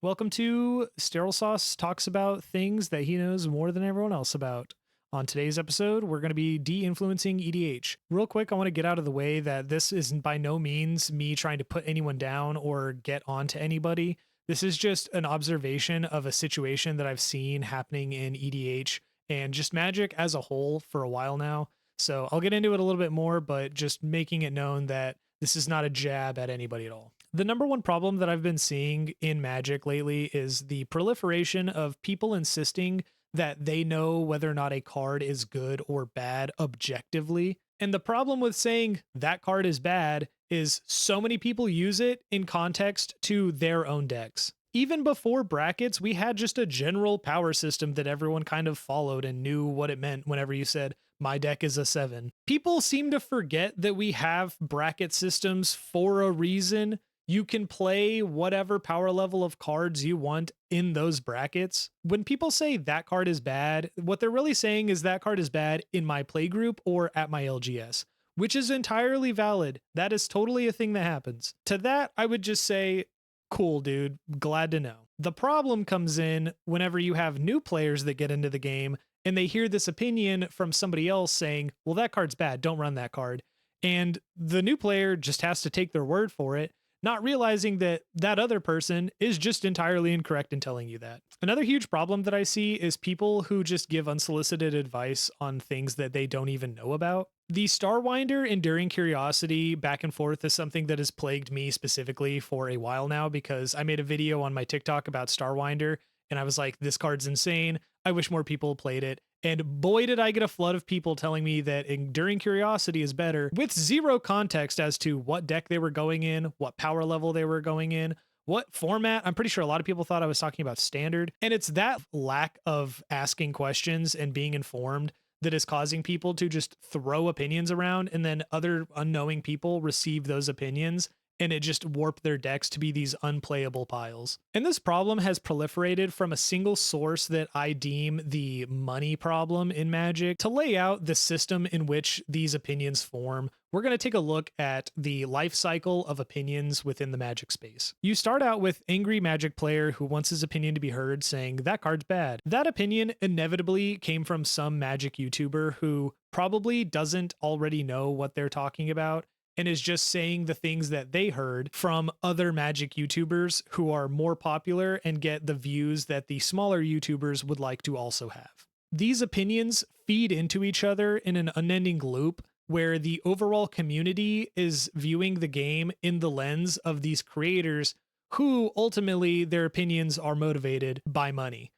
Welcome to Sterile Sauce talks about things that he knows more than everyone else about. On today's episode, we're going to be de-influencing EDH. Real quick, I want to get out of the way that this is by no means me trying to put anyone down or get onto anybody. This is just an observation of a situation that I've seen happening in EDH and just Magic as a whole for a while now. So I'll get into it a little bit more, but just making it known that this is not a jab at anybody at all. The number one problem that I've been seeing in Magic lately is the proliferation of people insisting that they know whether or not a card is good or bad objectively. And the problem with saying that card is bad is so many people use it in context to their own decks. Even before brackets, we had just a general power system that everyone kind of followed and knew what it meant whenever you said, my deck is a 7. People seem to forget that we have bracket systems for a reason. You can play whatever power level of cards you want in those brackets. When people say that card is bad, what they're really saying is that card is bad in my playgroup or at my LGS, which is entirely valid. That is totally a thing that happens. To that, I would just say, cool, dude, glad to know. The problem comes in whenever you have new players that get into the game and they hear this opinion from somebody else saying, well, that card's bad, don't run that card. And the new player just has to take their word for it, not realizing that that other person is just entirely incorrect in telling you that. Another huge problem that I see is people who just give unsolicited advice on things that they don't even know about. The Starwinder Enduring Curiosity back and forth is something that has plagued me specifically for a while now, because I made a video on my TikTok about Starwinder and I was like, this card's insane. I wish more people played it. And boy, did I get a flood of people telling me that Enduring Curiosity is better with zero context as to what deck they were going in, what power level they were going in, what format. I'm pretty sure a lot of people thought I was talking about standard. And it's that lack of asking questions and being informed that is causing people to just throw opinions around, and then other unknowing people receive those opinions and it just warped their decks to be these unplayable piles. And this problem has proliferated from a single source that I deem the money problem in Magic. To lay out the system in which these opinions form, we're going to take a look at the life cycle of opinions within the Magic space. You start out with angry Magic player who wants his opinion to be heard, saying that card's bad. That opinion inevitably came from some Magic YouTuber who probably doesn't already know what they're talking about and is just saying the things that they heard from other Magic YouTubers who are more popular and get the views that the smaller YouTubers would like to also have. These opinions feed into each other in an unending loop where the overall community is viewing the game in the lens of these creators who ultimately their opinions are motivated by money.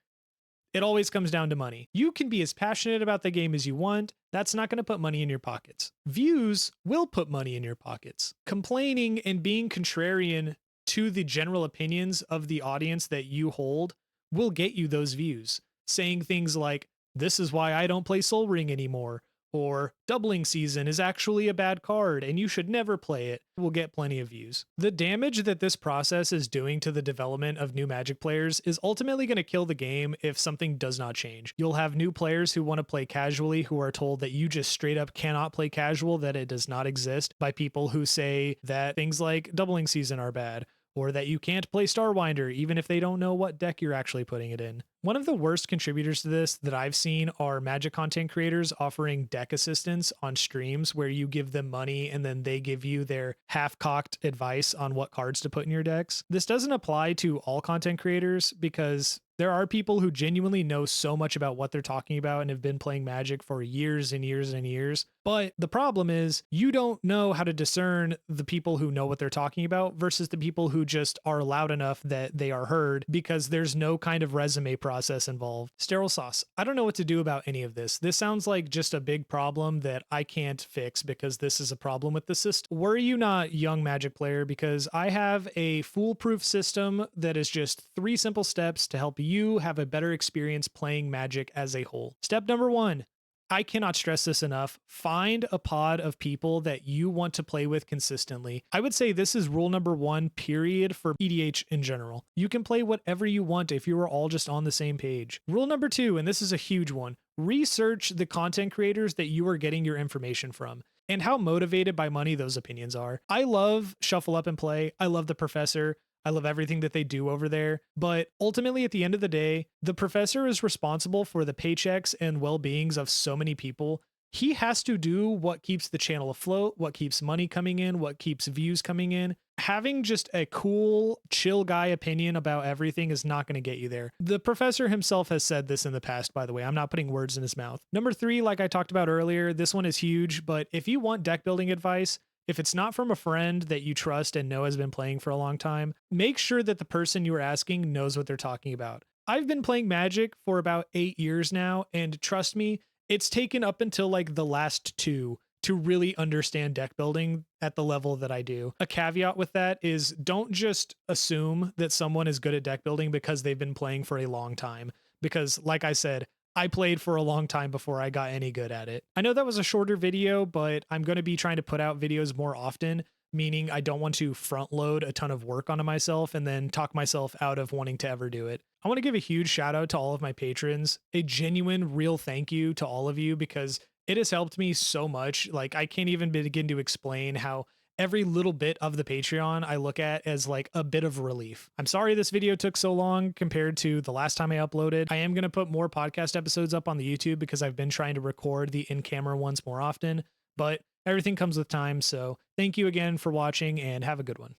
It always comes down to money. You can be as passionate about the game as you want. That's not going to put money in your pockets. Views will put money in your pockets. Complaining and being contrarian to the general opinions of the audience that you hold will get you those views. Saying things like, this is why I don't play Sol Ring anymore, or Doubling Season is actually a bad card and you should never play it, will get plenty of views. The damage that this process is doing to the development of new Magic players is ultimately going to kill the game if something does not change. You'll have new players who want to play casually who are told that you just straight up cannot play casual, that it does not exist, by people who say that things like Doubling Season are bad, or that you can't play Starwinder even if they don't know what deck you're actually putting it in. One of the worst contributors to this that I've seen are Magic content creators offering deck assistance on streams where you give them money and then they give you their half-cocked advice on what cards to put in your decks. This doesn't apply to all content creators because there are people who genuinely know so much about what they're talking about and have been playing Magic for years and years and years. But the problem is you don't know how to discern the people who know what they're talking about versus the people who just are loud enough that they are heard because there's no kind of resume process involved. Sterile Sauce, I don't know what to do about any of this. This sounds like just a big problem that I can't fix because this is a problem with the system. Worry you not, young Magic player, because I have a foolproof system that is just 3 simple steps to help you have a better experience playing Magic as a whole. Step number 1, I cannot stress this enough. Find a pod of people that you want to play with consistently. I would say this is rule number 1, period, for EDH in general. You can play whatever you want if you are all just on the same page. Rule number 2, and this is a huge one, research the content creators that you are getting your information from and how motivated by money those opinions are. I love Shuffle Up and Play. I love The Professor. I love everything that they do over there. But ultimately, at the end of the day, the professor is responsible for the paychecks and well beings of so many people. He has to do what keeps the channel afloat, what keeps money coming in, what keeps views coming in. Having just a cool, chill guy opinion about everything is not going to get you there. The professor himself has said this in the past, by the way. I'm not putting words in his mouth. Number 3, like I talked about earlier, this one is huge, but if you want deck building advice, if it's not from a friend that you trust and know has been playing for a long time, make sure that the person you are asking knows what they're talking about. I've been playing Magic for about 8 years now, and trust me, it's taken up until like the last 2 to really understand deck building at the level that I do. A caveat with that is don't just assume that someone is good at deck building because they've been playing for a long time. Because, like I said, I played for a long time before I got any good at it. I know that was a shorter video, but I'm going to be trying to put out videos more often, meaning I don't want to front load a ton of work onto myself and then talk myself out of wanting to ever do it. I want to give a huge shout out to all of my patrons, a genuine, real thank you to all of you because it has helped me so much. Like, I can't even begin to explain how every little bit of the Patreon I look at as like a bit of relief. I'm sorry this video took so long compared to the last time I uploaded. I am going to put more podcast episodes up on the YouTube because I've been trying to record the in-camera ones more often, but everything comes with time. So thank you again for watching and have a good one.